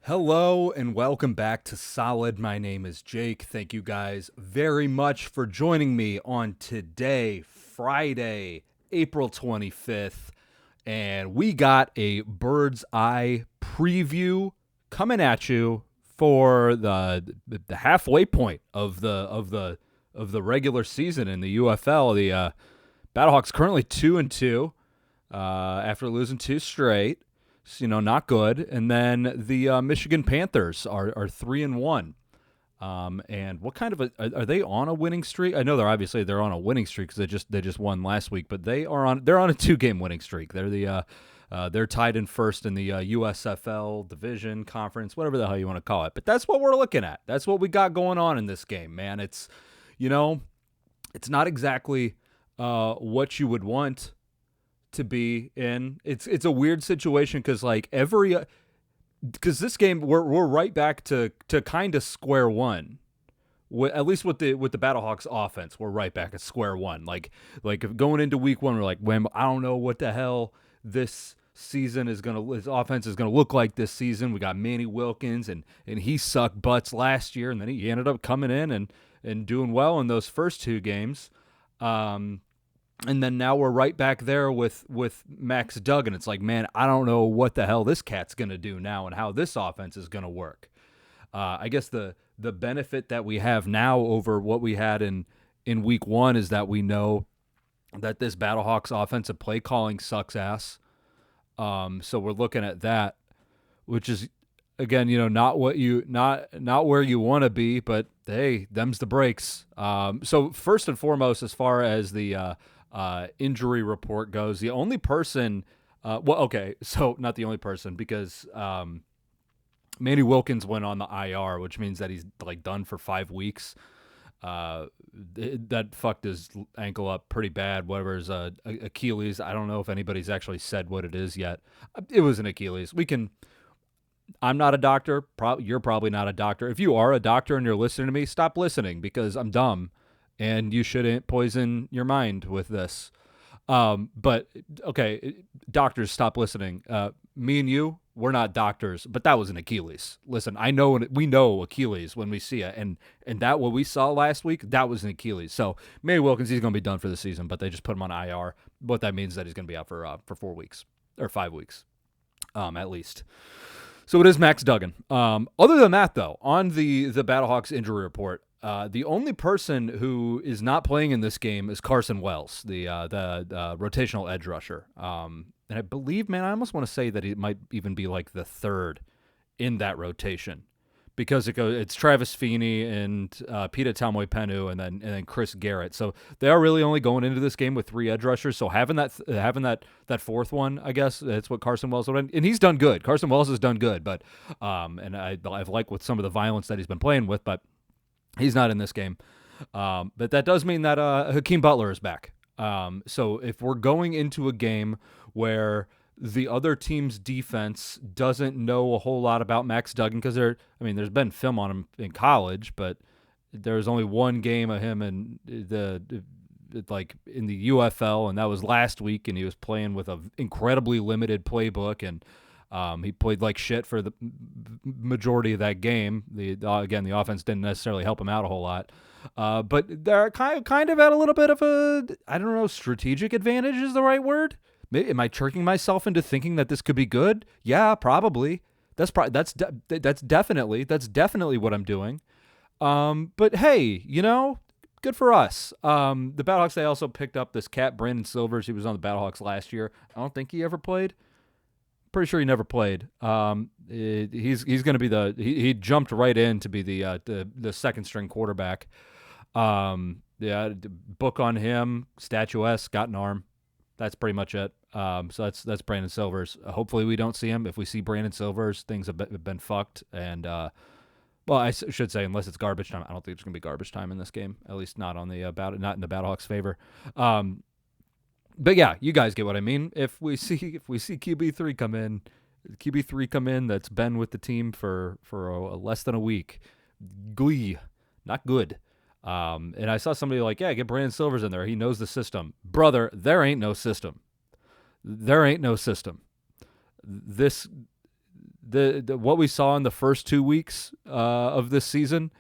Hello and welcome back to Solid. My name is Jake. Thank you guys very much for joining me on today, Friday, April 25th. And we got a bird's eye preview coming at you for the halfway point of the regular season in the UFL. The Battlehawks currently 2-2 after losing two straight. Not good. And then the Michigan Panthers are 3-1. And what kind of are they on a winning streak? I know they're on a winning streak because they just won last week, but they're on a 2-game winning streak. They're tied in first in the USFL division conference, whatever the hell you want to call it. But that's what we're looking at. That's what we got going on in this game, man. It's not exactly what you would want to be in. It's a weird situation because this game we're right back to kind of square one. At least with the Battlehawks offense, we're right back at square one. Like going into week one, we're like, I don't know what the hell this offense is gonna look like this season. We got Manny Wilkins and he sucked butts last year, and then he ended up coming in and doing well in those first two games. And then now we're right back there with Max Duggan. It's like, man, I don't know what the hell this cat's going to do now and how this offense is going to work. I guess the benefit that we have now over what we had in week one is that we know that this Battlehawks offensive play calling sucks ass. So we're looking at that, which is, again, not where you want to be, but hey, them's the breaks. So first and foremost, as far as the injury report goes, the only person, so not the only person, because Manny Wilkins went on the IR, which means that he's done for 5 weeks. That fucked his ankle up pretty bad. Whatever his Achilles, I don't know if anybody's actually said what it is yet. It was an Achilles. I'm not a doctor. You're probably not a doctor. If you are a doctor and you're listening to me, stop listening because I'm dumb. And you shouldn't poison your mind with this. But, okay, doctors, stop listening. Me and you, we're not doctors, but that was an Achilles. Listen, we know Achilles when we see it. And that, what we saw last week, that was an Achilles. So, Manny Wilkins, he's going to be done for the season, but they just put him on IR. What that means is that he's going to be out for 4 weeks, or 5 weeks, at least. So it is Max Duggan. Other than that, though, on the Battlehawks injury report, the only person who is not playing in this game is Carson Wells, the rotational edge rusher. And I believe, man, I almost want to say that he might even be the third in that rotation because it's Travis Feeney and Pita Taumoi-Penu and then Chris Garrett. So they are really only going into this game with 3 edge rushers. So having that fourth one, I guess that's what Carson Wells would, and he's done good. Carson Wells has done good, but and I've liked with some of the violence that he's been playing with, but he's not in this game. But that does mean that Hakeem Butler is back. So if we're going into a game where the other team's defense doesn't know a whole lot about Max Duggan, because there's been film on him in college, but there's only one game of him in in the UFL, and that was last week, and he was playing with an incredibly limited playbook, and he played like shit for the majority of that game. The offense didn't necessarily help him out a whole lot. But they're kind of at a little bit of a, I don't know, strategic advantage is the right word. Am I tricking myself into thinking that this could be good? Yeah, probably. That's definitely what I'm doing. But hey, good for us. The Battlehawks, they also picked up this cat, Brandon Silvers. He was on the Battlehawks last year. I don't think he ever played. Pretty sure he never played. He's going to be he jumped right in to be the second string quarterback. Book on him, statuesque, got an arm. That's pretty much it. So that's Brandon Silvers. Hopefully we don't see him. If we see Brandon Silvers, things have been fucked. And I should say, unless it's garbage time, I don't think there's going to be garbage time in this game. At least not on the not in the Battlehawks' favor. But yeah, you guys get what I mean. If we see QB3 come in, that's been with the team for less than a week, glee, not good. And I saw somebody get Brandon Silvers in there. He knows the system, brother. There ain't no system. This the what we saw in the first 2 weeks of this season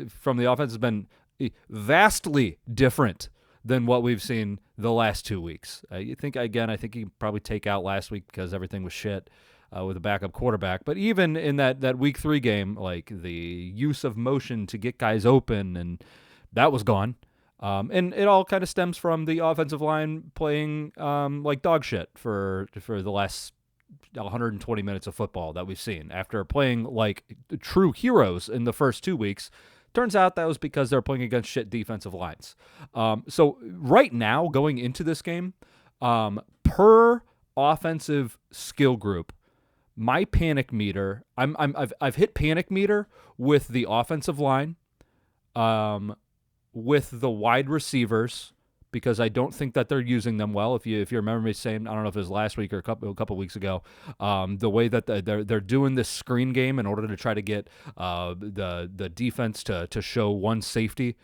from the offense has been vastly different than what we've seen the last 2 weeks. I think you can probably take out last week because everything was shit with a backup quarterback. But even in that week 3 game, like the use of motion to get guys open, and that was gone. And it all kind of stems from the offensive line playing like dog shit for the last 120 minutes of football that we've seen. After playing like true heroes in the first 2 weeks, turns out that was because they're playing against shit defensive lines. So right now, going into this game, per offensive skill group, my panic meter, I've hit panic meter with the offensive line, with the wide receivers, because I don't think that they're using them well. If you remember me saying, I don't know if it was last week or a couple weeks ago, the way that they're doing this screen game in order to try to get the defense to show one safety,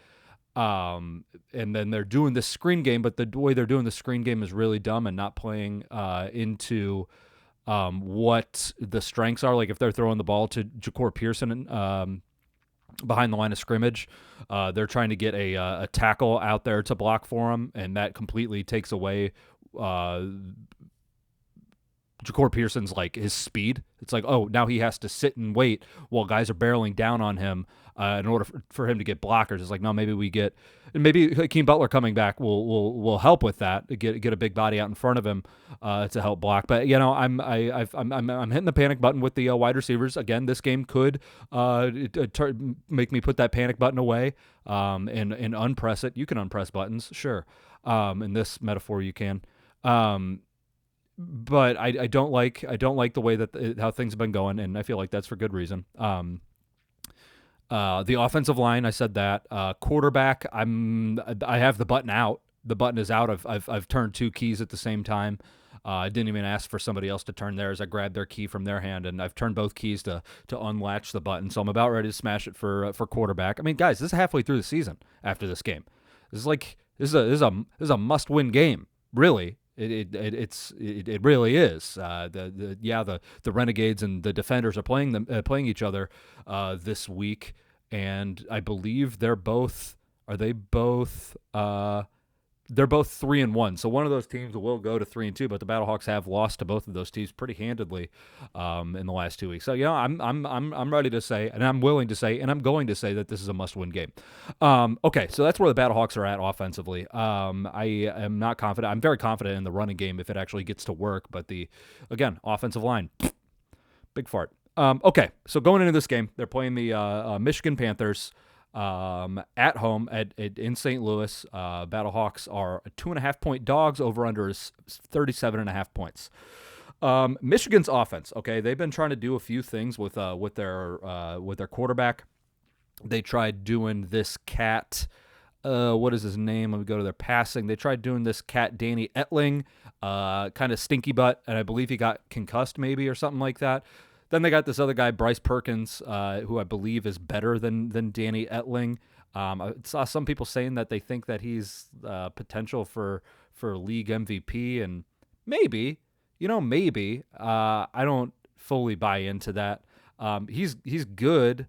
and then they're doing this screen game, but the way they're doing the screen game is really dumb and not playing into what the strengths are. Like if they're throwing the ball to Ja'Cory Pearson behind the line of scrimmage, they're trying to get a tackle out there to block for him, and that completely takes away Ja'Cory Pearson's like his speed. It's like, oh, now he has to sit and wait while guys are barreling down on him in order for him to get blockers. It's like, no, maybe Hakeem Butler coming back will help with that. Get a big body out in front of him to help block. But I'm hitting the panic button with the wide receivers again. This game could make me put that panic button away and unpress it. You can unpress buttons, sure. In this metaphor, you can. But I don't like the way that how things have been going, and I feel like that's for good reason. The offensive line, I said that. Quarterback, I have the button out. The button is out. I've turned 2 keys at the same time. I didn't even ask for somebody else to turn theirs. I grabbed their key from their hand, and I've turned both keys to unlatch the button. So I'm about ready to smash it for quarterback. I mean, guys, this is halfway through the season. After this game, this is a must-win game. Really, it really is. The Renegades and the Defenders are playing each other this week, and I believe they're both 3-1. So one of those teams will go to 3-2, but the Battlehawks have lost to both of those teams pretty handedly in the last 2 weeks. So I'm ready to say, and I'm willing to say, and I'm going to say that this is a must-win game. Okay, so that's where the Battlehawks are at offensively. I am not confident. I'm very confident in the running game if it actually gets to work, but again, offensive line, big fart. Okay, so going into this game, they're playing the Michigan Panthers. At home in St. Louis. Battlehawks are 2.5-point dogs. Over under is 37.5 points. Michigan's offense. Okay, they've been trying to do a few things with their quarterback. They tried doing this cat. What is his name? Let me go to their passing. They tried doing this cat Danny Etling, kind of stinky butt, and I believe he got concussed maybe or something like that. Then they got this other guy, Bryce Perkins, who I believe is better than Danny Etling. I saw some people saying that they think that he's potential for league MVP, and maybe. I don't fully buy into that. He's good,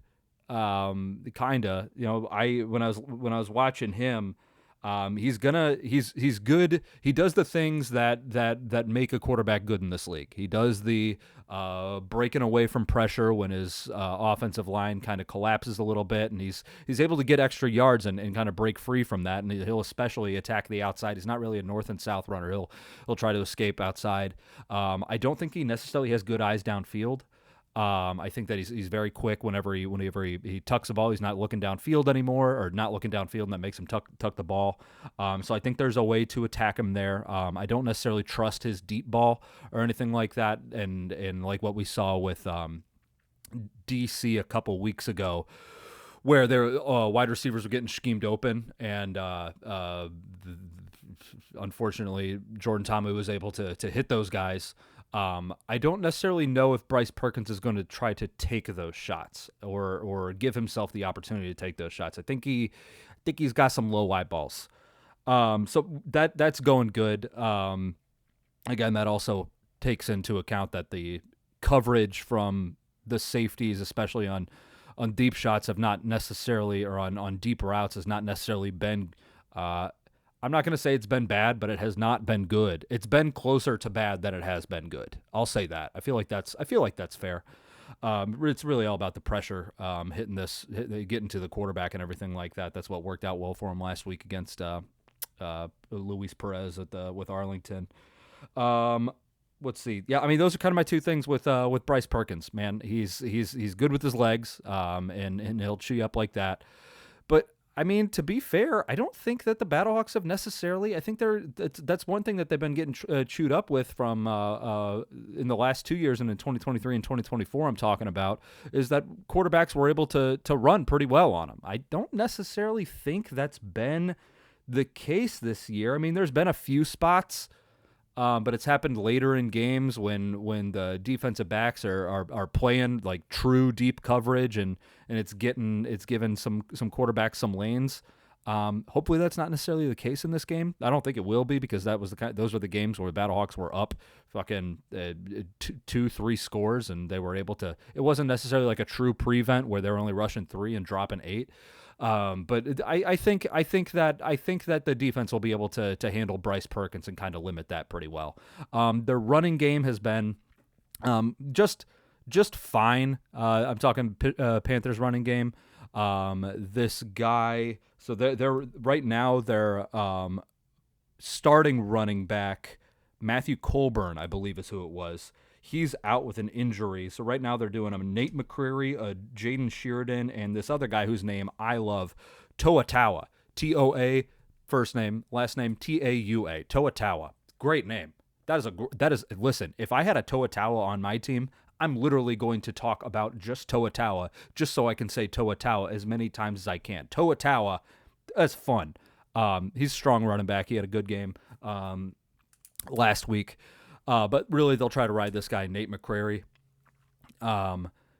kinda. When I was watching him. He's good. He does the things that make a quarterback good in this league. He does the breaking away from pressure when his offensive line kind of collapses a little bit, and he's able to get extra yards and kind of break free from that. And he'll especially attack the outside. He's not really a north and south runner. He'll try to escape outside. I don't think he necessarily has good eyes downfield. I think that he's very quick whenever he tucks the ball. He's not looking downfield anymore, or not looking downfield, and that makes him tuck the ball. So I think there's a way to attack him there. I don't necessarily trust his deep ball or anything like that, and like what we saw with DC a couple weeks ago, where their wide receivers were getting schemed open, and unfortunately Jordan Ta'amu was able to hit those guys. I don't necessarily know if Bryce Perkins is going to try to take those shots or give himself the opportunity to take those shots. I think he's got some low eyeballs. So that's going good. Again, that also takes into account that the coverage from the safeties, especially on deep shots, have not necessarily, or on deep routes, has not necessarily been. I'm not going to say it's been bad, but it has not been good. It's been closer to bad than it has been good. I'll say that. I feel like that's fair. It's really all about the pressure, getting to the quarterback and everything like that. That's what worked out well for him last week against Luis Perez with Arlington. Let's see. Yeah, I mean, those are kind of my two things with Bryce Perkins. Man, he's good with his legs, and he'll chew you up like that. But I mean, to be fair, I don't think that the Battlehawks have necessarily. I think that's one thing that they've been getting chewed up with from in the last 2 years, and in 2023 and 2024. I'm talking about is that quarterbacks were able to run pretty well on them. I don't necessarily think that's been the case this year. I mean, there's been a few spots. But it's happened later in games when the defensive backs are playing like true deep coverage and it's given some quarterbacks some lanes. Hopefully that's not necessarily the case in this game. I don't think it will be because those were the games where the Battlehawks were up fucking 2-3 scores and they were able to. It wasn't necessarily like a true prevent where they're only rushing 3 and dropping 8. But I think that the defense will be able to handle Bryce Perkins and kind of limit that pretty well. Their running game has been just fine. I'm talking Panthers running game. This guy, so they're right now they're starting running back Matthew Colburn, I believe is who it was. He's out with an injury. So right now they're doing Nate McCreary, Jaden Sheridan, and this other guy whose name I love, Toa Taua. Toa, first name, last name Taua. Toa Taua. Great name. That is listen, if I had a Toa Taua on my team, I'm literally going to talk about just Toa Taua, just so I can say Toa Taua as many times as I can. Toa Taua, that's fun. He's a strong running back. He had a good game last week. But really, they'll try to ride this guy, Nate McCreary.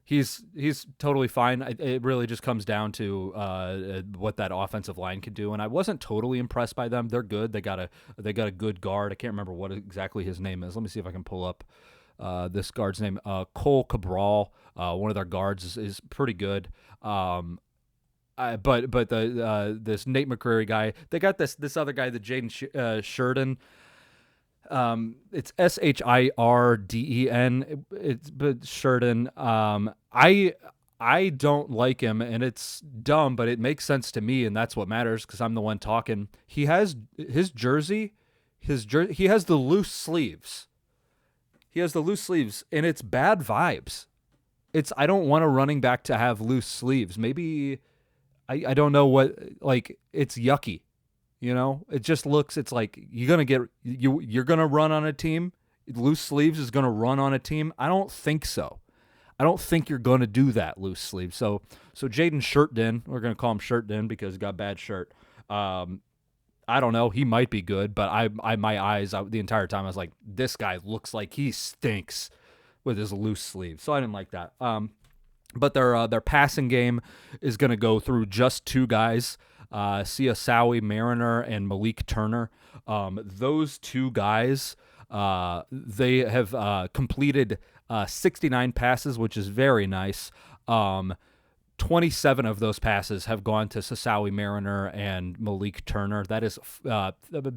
He's totally fine. It really just comes down to what that offensive line can do. And I wasn't totally impressed by them. They're good. They got a good guard. I can't remember what exactly his name is. Let me see if I can pull up this guard's name. Cole Cabral, one of their guards, is pretty good. But this Nate McCreary guy, they got this other guy, the Jaden Sheridan. It's Shirden. But Sheridan. I don't like him, and it's dumb, but it makes sense to me, and that's what matters because I'm the one talking. He has his jersey. He has the loose sleeves. And it's bad vibes. I don't want a running back to have loose sleeves. Maybe I don't know what, like, it's yucky. You know, it just looks, it's like you're going to run on a team. Loose sleeves is going to run on a team. I don't think so. I don't think you're going to do that, loose sleeves. So Jaden Sheridan, we're going to call him Sheridan because he got a bad shirt. I don't know. He might be good, but my eyes the entire time, I was like, this guy looks like he stinks with his loose sleeves. So I didn't like that. But their passing game is going to go through just 2 guys. Siasawi Mariner and Malik Turner. Those 2 guys, they have completed 69 passes, which is very nice. 27 of those passes have gone to Siasawi Mariner and Malik Turner. That is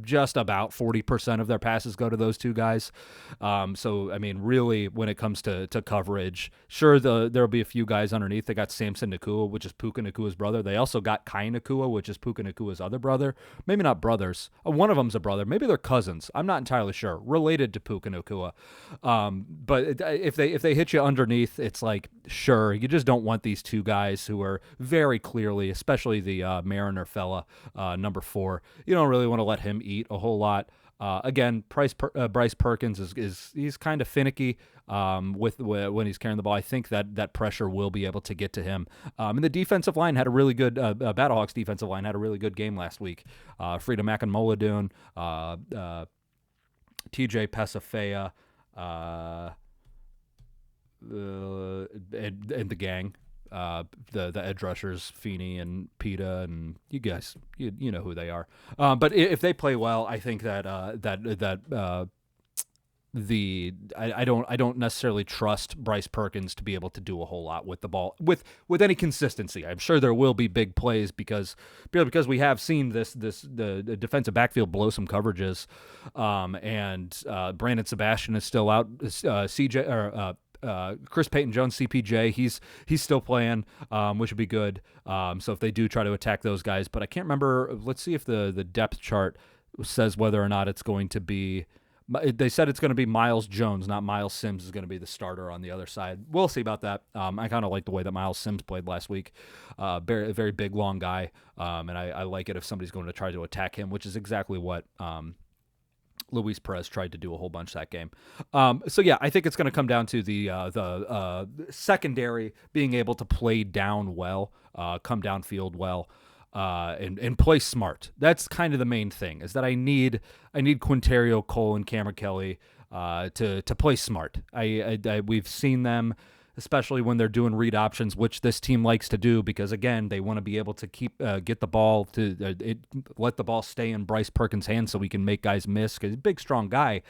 just about 40% of their passes go to those 2 guys. So, I mean, really, when it comes to coverage, sure, there'll be a few guys underneath. They got Samson Nakua, which is Puka Nakua's brother. They also got Kai Nakua, which is Puka Nakua's other brother. Maybe not brothers. One of them's a brother. Maybe they're cousins. I'm not entirely sure. Related to Puka Nakua. But if they hit you underneath, it's like, sure, you just don't want these 2 guys who are very clearly, especially the Mariner fella, number 4. You don't really want to let him eat a whole lot. Again, Bryce Perkins he's kind of finicky when he's carrying the ball. I think that pressure will be able to get to him. And the defensive line had a really good Battlehawks defensive line had a really good game last week. Frida Makanmoladun, TJ Pesafea, and the gang. The edge rushers, Feeney and Pita, and you guys, you know who they are. But if they play well, I think that I don't necessarily trust Bryce Perkins to be able to do a whole lot with the ball with any consistency. I'm sure there will be big plays because we have seen the defensive backfield blow some coverages, and Brandon Sebastian is still out. CJ or Chris Payton-Jones, CPJ, he's still playing, which would be good. So if they do try to attack those guys, but I can't remember. Let's see if the depth chart says whether or not it's going to be. They said it's going to be Miles Jones, not Miles Sims is going to be the starter on the other side. We'll see about that. I kind of like the way that Miles Sims played last week. Very, very big, long guy, and I like it if somebody's going to try to attack him, which is exactly what Luis Perez tried to do a whole bunch that game. So yeah, I think it's going to come down to the secondary being able to play down well, come downfield well. And play smart. That's kind of the main thing, is that I need Quinterio Cole and Cameron Kelly to play smart. We've seen them, especially when they're doing read options, which this team likes to do, because again, they want to be able to get the ball let the ball stay in Bryce Perkins' hands so we can make guys miss, because he's a big, strong guy.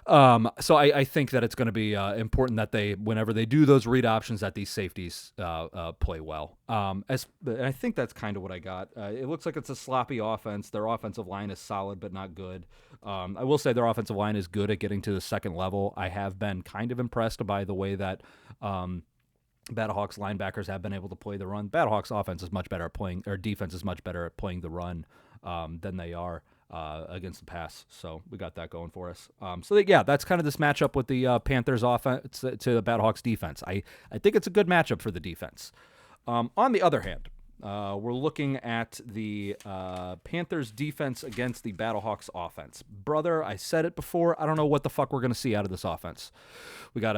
So I think that it's going to be important that whenever they do those read options, that these safeties play well. I think that's kind of what I got. It looks like it's a sloppy offense. Their offensive line is solid, but not good. I will say their offensive line is good at getting to the second level. I have been kind of impressed by the way that Battlehawks linebackers have been able to play the run. Battlehawks offense is much better at playing, or defense is much better at playing the run than they are against the pass. So we got that going for us. That's kind of this matchup with the Panthers offense to the Battlehawks defense. I think it's a good matchup for the defense. On the other hand, we're looking at the Panthers defense against the Battlehawks offense. Brother, I said it before. I don't know what the fuck we're going to see out of this offense. We got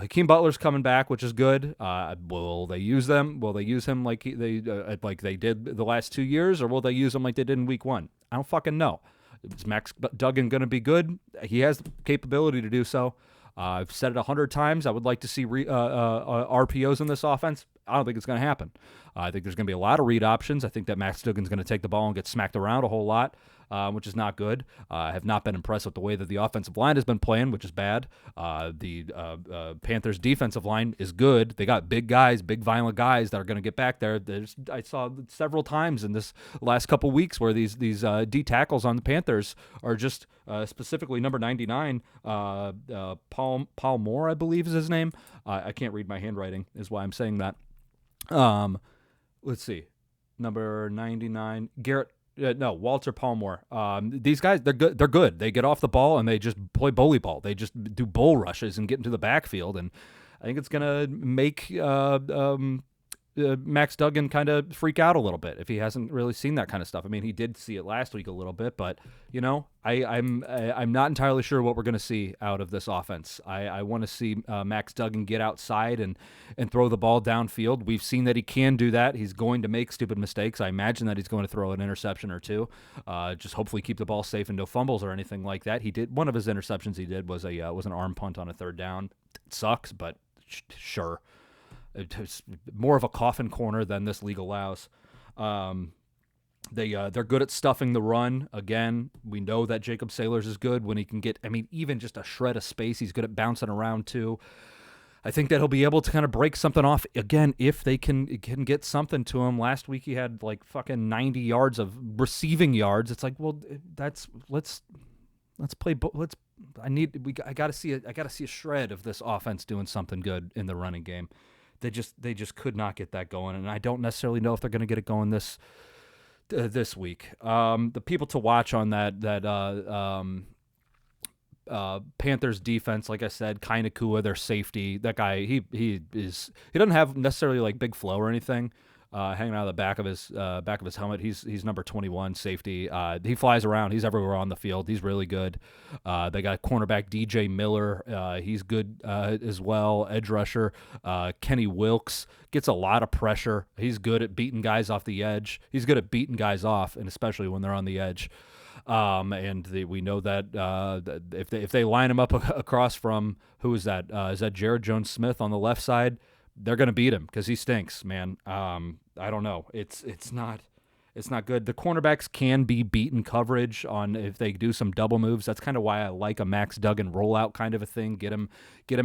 Hakeem Butler's coming back, which is good. Will they use them? Will they use him like they did the last 2 years, or will they use him like they did in week 1? I don't fucking know. Is Max Duggan going to be good? He has the capability to do so. I've said it 100 times. I would like to see RPOs in this offense. I don't think it's going to happen. I think there's going to be a lot of read options. I think that Max Duggan's going to take the ball and get smacked around a whole lot, which is not good. I have not been impressed with the way that the offensive line has been playing, which is bad. The Panthers' defensive line is good. They got big guys, big violent guys that are going to get back there. I saw several times in this last couple weeks where these D tackles on the Panthers are just specifically number 99, Paul Moore, I believe is his name. I can't read my handwriting, is why I'm saying that. Let's see, number 99, Walter Palmore. These guys, they're good. They're good. They get off the ball and they just play bully ball. They just do bull rushes and get into the backfield. And I think it's gonna make Max Duggan kind of freak out a little bit if he hasn't really seen that kind of stuff. I mean, he did see it last week a little bit, but I'm not entirely sure what we're going to see out of this offense. I want to see Max Duggan get outside and throw the ball downfield. We've seen that he can do that. He's going to make stupid mistakes. I imagine that he's going to throw an interception or two. Just hopefully keep the ball safe and no fumbles or anything like that. He did one of his interceptions. He did was an arm punt on a third down. It sucks, but sure. It's more of a coffin corner than this league allows. They're good at stuffing the run. Again, we know that Jacob Sailors is good when he can get, even just a shred of space. He's good at bouncing around too. I think that he'll be able to kind of break something off again if they can get something to him. Last week he had like fucking 90 yards of receiving yards. It's like, well, let's play. I got to see a shred of this offense doing something good in the running game. They just could not get that going, and I don't necessarily know if they're going to get it going this week. The people to watch on that Panthers defense, like I said, Kai Nakua, their safety. That guy, he doesn't have necessarily like big flow or anything. Hanging out of the back of his helmet. He's number 21 safety. He flies around. He's everywhere on the field. He's really good. They got cornerback DJ Miller. He's good as well. Edge rusher Kenny Wilkes gets a lot of pressure. He's good at beating guys off the edge. He's good at beating guys off, and especially when they're on the edge. We know that if they line him up across from, who is that? Is that Jared Jones-Smith on the left side? They're going to beat him because he stinks, man. I don't know. It's not It's not good. The cornerbacks can be beaten coverage on if they do some double moves. That's kind of why I like a Max Duggan rollout kind of a thing. Get him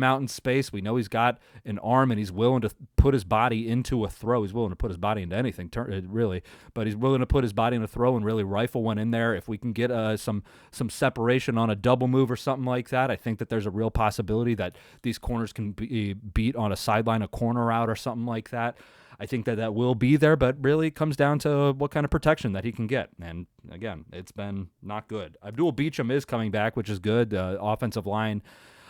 out in space. We know he's got an arm and he's willing to put his body into a throw. He's willing to put his body into anything, really. But he's willing to put his body in a throw and really rifle one in there. If we can get some separation on a double move or something like that, I think that there's a real possibility that these corners can be beat on a sideline, a corner out or something like that. I think that will be there, but really comes down to what kind of protection that he can get. And again, it's been not good. Abdul Beachum is coming back, which is good. The offensive line,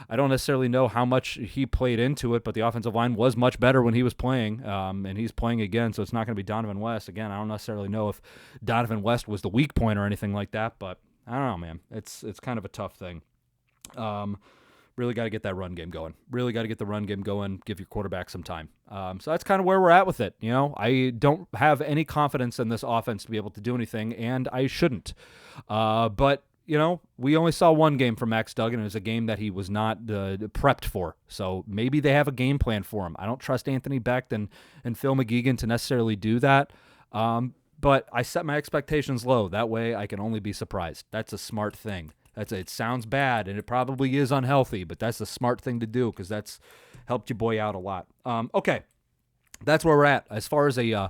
I don't necessarily know how much he played into it, but the offensive line was much better when he was playing, and he's playing again, so it's not going to be Donovan West. Again, I don't necessarily know if Donovan West was the weak point or anything like that, but I don't know, man. It's kind of a tough thing. Really got to get that run game going. Really got to get the run game going, give your quarterback some time. So that's kind of where we're at with it. I don't have any confidence in this offense to be able to do anything, and I shouldn't. But, we only saw one game from Max Duggan. It was a game that he was not prepped for. So maybe they have a game plan for him. I don't trust Anthony Becht and Phil McGeegan to necessarily do that. But I set my expectations low. That way I can only be surprised. That's a smart thing. It sounds bad, and it probably is unhealthy, but that's a smart thing to do because that's helped your boy out a lot. Okay, that's where we're at. As far as a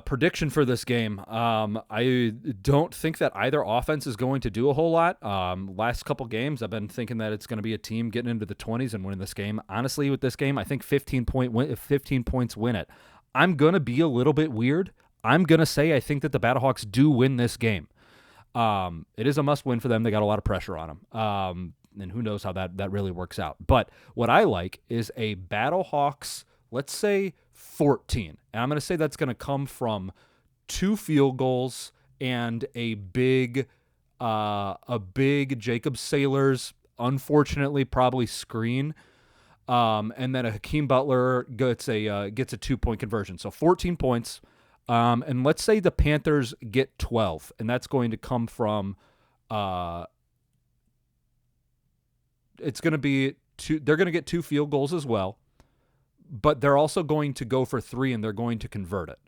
prediction for this game, I don't think that either offense is going to do a whole lot. Last couple games, I've been thinking that it's going to be a team getting into the 20s and winning this game. Honestly, with this game, I think 15 points win it. I'm going to be a little bit weird. I'm going to say I think that the Battlehawks do win this game. It is a must-win for them. They got a lot of pressure on them. And who knows how that really works out. But what I like is a Battlehawks, let's say 14. And I'm going to say that's going to come from 2 field goals and a big Jacob Sailors, unfortunately, probably screen. And then a Hakeem Butler gets a 2-point conversion. So 14 points. And let's say the Panthers get 12, and that's going to come from it's going to be they're going to get 2 field goals as well, but they're also going to go for 3, and they're going to convert it.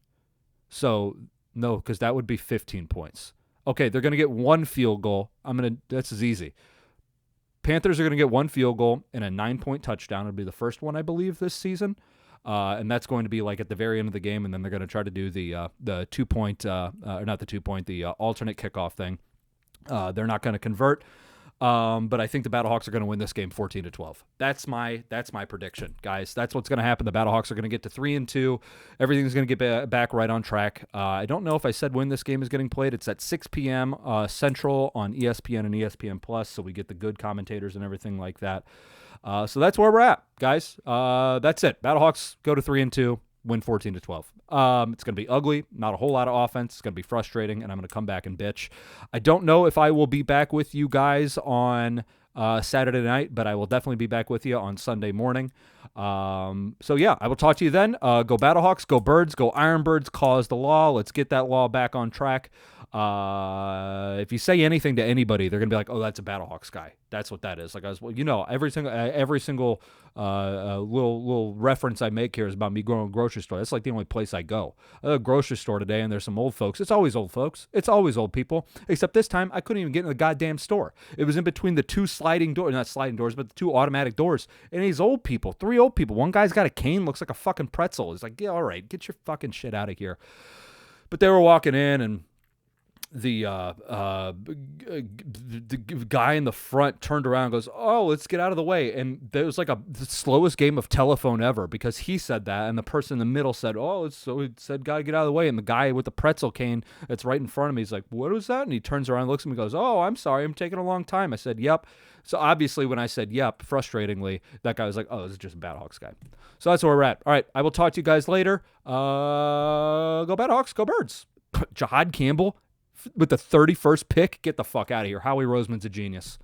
So, no, because that would be 15 points. Okay, they're going to get 1 field goal. That's as easy. Panthers are going to get 1 field goal and a 9-point touchdown. It'll be the first one, I believe, this season. And that's going to be like at the very end of the game, and then they're going to try to do the 2-point, or not the 2-point, the alternate kickoff thing. They're not going to convert, but I think the Battlehawks are going to win this game 14-12. That's my prediction, guys. That's what's going to happen. The Battlehawks are going to get to 3-2. Everything's going to get back right on track. I don't know if I said when this game is getting played. It's at 6 p.m. Central on ESPN and ESPN Plus, so we get the good commentators and everything like that. So that's where we're at, guys. That's it. Battlehawks go to 3-2, win 14-12. It's going to be ugly, not a whole lot of offense. It's going to be frustrating, and I'm going to come back and bitch. I don't know if I will be back with you guys on Saturday night, but I will definitely be back with you on Sunday morning. So yeah, I will talk to you then. Go Battlehawks, go Birds, go Ironbirds, cause the law. Let's get that law back on track. If you say anything to anybody, they're gonna be like, "Oh, that's a Battlehawks guy." That's what that is. Like, every single little reference I make here is about me going to a grocery store. That's like the only place I go. A grocery store today, and there's some old folks. It's always old folks. It's always old people. Except this time, I couldn't even get in the goddamn store. It was in between the 2 sliding doors, not sliding doors, but the 2 automatic doors. And these old people, 3 old people. One guy's got a cane, looks like a fucking pretzel. He's like, "Yeah, all right, get your fucking shit out of here." But they were walking in, and the guy in the front turned around and goes, "Oh, let's get out of the way." And there was like the slowest game of telephone ever, because he said that, and the person in the middle said, "Oh, so it said, gotta get out of the way." And the guy with the pretzel cane that's right in front of me, he's like, "What was that?" And he turns around, looks at me, and goes, "Oh, I'm sorry, I'm taking a long time." I said, "Yep." So obviously when I said "yep," frustratingly, that guy was like, "Oh, this is just a Battlehawks guy." So that's where we're at. All right, I will talk to you guys later. Go Battlehawks, go Birds. Jahad Campbell with the 31st pick, get the fuck out of here. Howie Roseman's a genius.